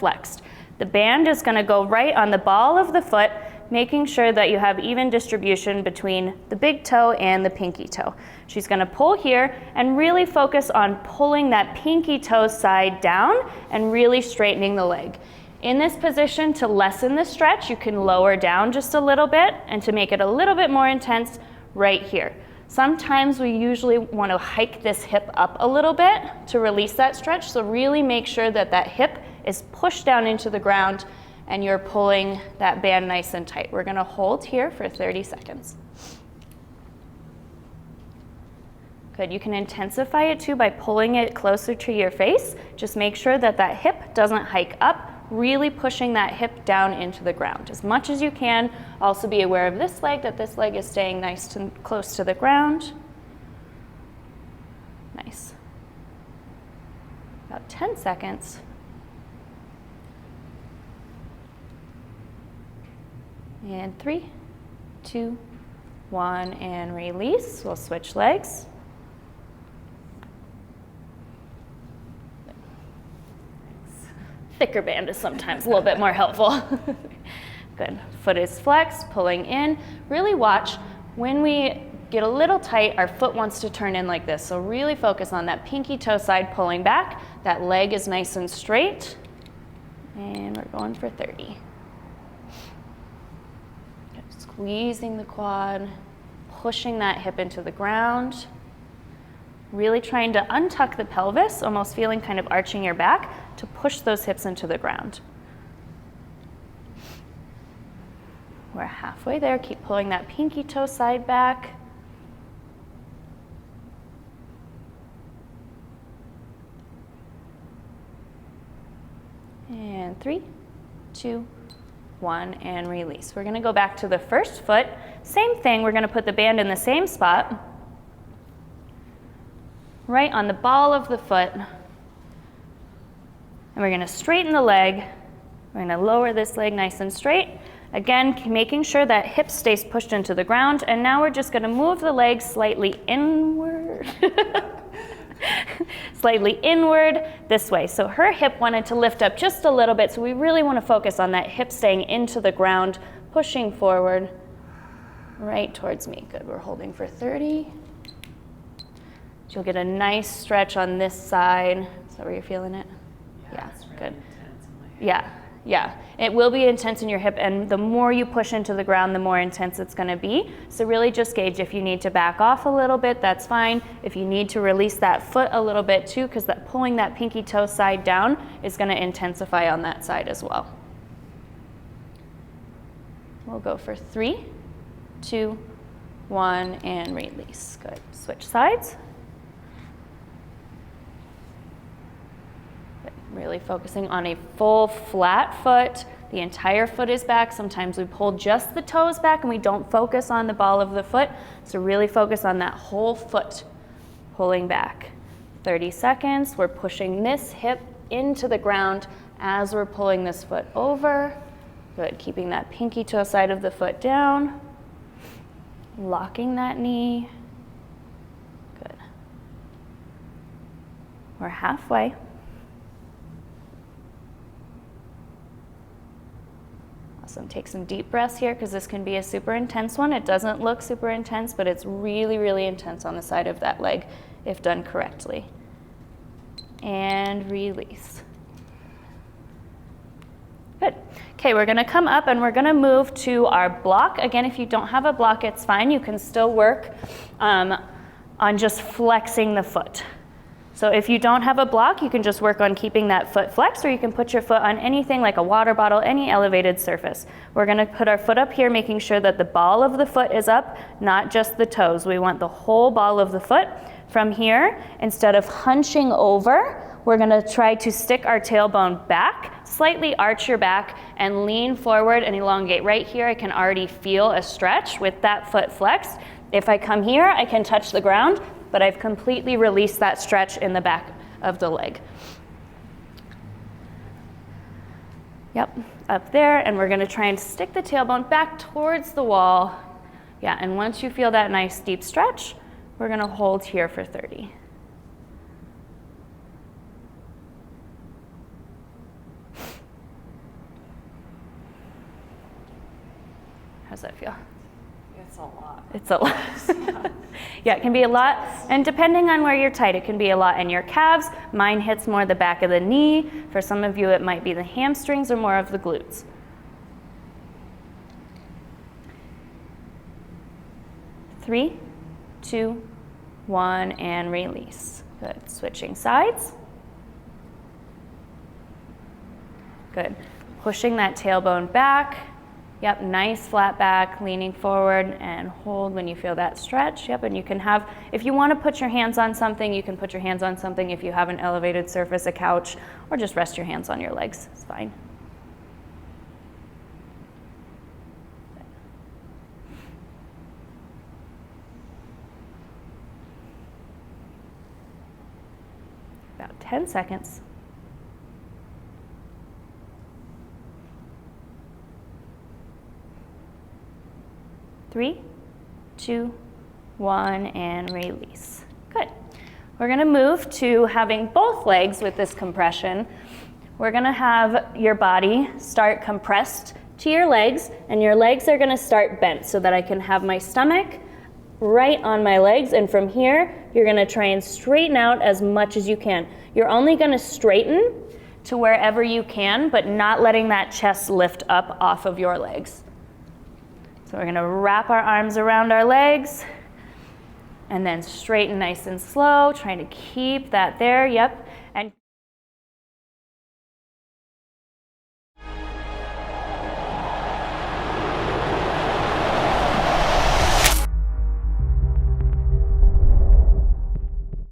flexed. The band is going to go right on the ball of the foot, making sure that you have even distribution between the big toe and the pinky toe. She's going to pull here and really focus on pulling that pinky toe side down and really straightening the leg. In this position, to lessen the stretch, you can lower down just a little bit, and to make it a little bit more intense, right here. Sometimes we usually want to hike this hip up a little bit to release that stretch, so really make sure that that hip is pushed down into the ground and you're pulling that band nice and tight. We're going to hold here for 30 seconds. Good, you can intensify it too by pulling it closer to your face. Just make sure that that hip doesn't hike up, really pushing that hip down into the ground as much as you can. Also be aware of this leg, that this leg is staying nice and close to the ground. Nice. About 10 seconds. And 3, 2, 1, and release. We'll switch legs. Thicker band is sometimes a little bit more helpful. Good. Foot is flexed, pulling in. Really watch when we get a little tight, our foot wants to turn in like this. So really focus on that pinky toe side pulling back. That leg is nice and straight. And we're going for 30. Squeezing the quad, pushing that hip into the ground. Really trying to untuck the pelvis, almost feeling kind of arching your back to push those hips into the ground. We're halfway there. Keep pulling that pinky toe side back. And 3, 2, 1, and release. We're going to go back to the first foot. Same thing, we're going to put the band in the same spot, right on the ball of the foot. And we're going to straighten the leg. We're going to lower this leg nice and straight. Again, making sure that hip stays pushed into the ground. And now we're just going to move the leg slightly inward. Slightly inward this way. So her hip wanted to lift up just a little bit, so we really want to focus on that hip staying into the ground, pushing forward right towards me. Good, we're holding for 30. You'll get a nice stretch on this side. Is that where you're feeling it? Yeah, really good. Yeah. It will be intense in your hip, and the more you push into the ground, the more intense it's going to be. So really just gauge if you need to back off a little bit, that's fine. If you need to release that foot a little bit too, because that pulling that pinky toe side down is going to intensify on that side as well. We'll go for 3, 2, 1, and release. Good. Switch sides. Really focusing on a full flat foot. The entire foot is back. Sometimes we pull just the toes back and we don't focus on the ball of the foot. So really focus on that whole foot pulling back. 30 seconds. We're pushing this hip into the ground as we're pulling this foot over. Good. Keeping that pinky toe side of the foot down. Locking that knee. Good. We're halfway. Awesome. Take some deep breaths here because this can be a super intense one. It doesn't look super intense, but it's really, really intense on the side of that leg if done correctly. And release. Good. Okay, we're going to come up and we're going to move to our block. Again, if you don't have a block, it's fine. You can still work on just flexing the foot. So if you don't have a block, you can just work on keeping that foot flexed, or you can put your foot on anything like a water bottle, any elevated surface. We're going to put our foot up here, making sure that the ball of the foot is up, not just the toes. We want the whole ball of the foot. From here, instead of hunching over, we're going to try to stick our tailbone back, slightly arch your back, and lean forward and elongate. Right here, I can already feel a stretch with that foot flexed. If I come here, I can touch the ground, but I've completely released that stretch in the back of the leg. Yep, up there, and we're gonna try and stick the tailbone back towards the wall. Yeah, and once you feel that nice deep stretch, we're gonna hold here for 30. How's that feel? It's a lot. It's a lot. Yeah, it can be a lot. And depending on where you're tight, it can be a lot in your calves. Mine hits more the back of the knee. For some of you, it might be the hamstrings or more of the glutes. 3, 2, 1, and release. Good. Switching sides. Good. Pushing that tailbone back. Yep, nice flat back, leaning forward, and hold when you feel that stretch. Yep, and you can have, if you want to put your hands on something, you can put your hands on something if you have an elevated surface, a couch, or just rest your hands on your legs. It's fine. About 10 seconds. 3, 2, 1, and release. Good. We're gonna move to having both legs with this compression. We're gonna have your body start compressed to your legs, and your legs are gonna start bent so that I can have my stomach right on my legs, and from here, you're gonna try and straighten out as much as you can. You're only gonna straighten to wherever you can, but not letting that chest lift up off of your legs. So we're gonna wrap our arms around our legs and then straighten nice and slow, trying to keep that there, yep. And